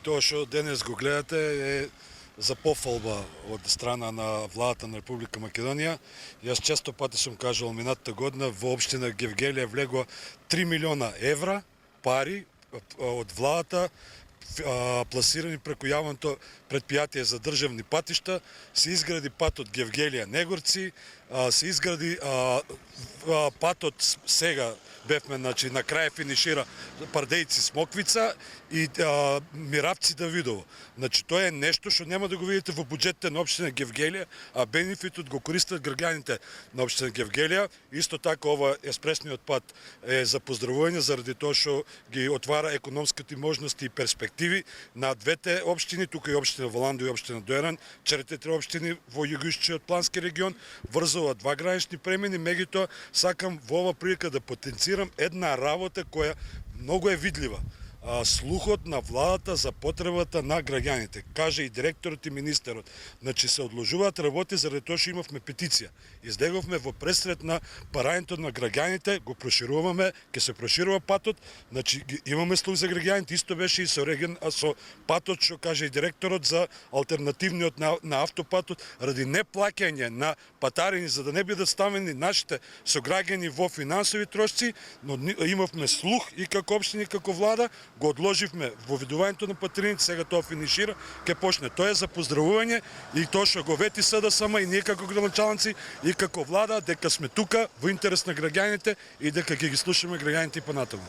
Тоа што денес го гледате е за пофалба од страна на владата на Република Македонија. Јас често пати сум кажал минатата година во општина Гевгелија влегува 3 милиона евра пари од владата пласирани преку јавното предпријатие за државни патишта, се изгради патот Гевгелија-Негорци, се изгради патот сега бевме, значи на крај финишира Пардејци-Смоквица и Миравци-Давидово. Значи тоа е нешто што нема да го видите во буџетите на општина Гевгелија, а бенефитот го користат граѓаните на општина Гевгелија. Исто така ова еспресниот пат е за поздравување заради тоа што ги отвара економските можности и перспективи на двете општини, тука и општина Валандо и општина Дојран, четирите општини во југоисточниот плански регион, врзува два гранични премини, меѓутоа сакам во ова прилика да потенцирам една работа која многу е видлива. Слухот на владата за потребата на граѓаните. Каже и директорот и министерот. Значи се одложуваат работи заради тоа што имавме петиција. Излеговме во пресред на парањето на граѓаните, го прошируваме, ќе се проширува патот, значи имаме слух за граѓаните, исто беше и со патот што каже и директорот за алтернативниот на автопатот, ради неплаќање на патарини за да не бидат ставени нашите сограѓани во финансови трошци, но имавме слух и како општина и како влада, го одложивме во видувањето на патарините, сега тоа финишира, ќе почне. Тоа е за поздравување и тоа што го вети СДСМ и ние како градоначалници и како влада дека сме тука во интерес на граѓаните и дека ќе ги слушаме граѓаните и понатаму.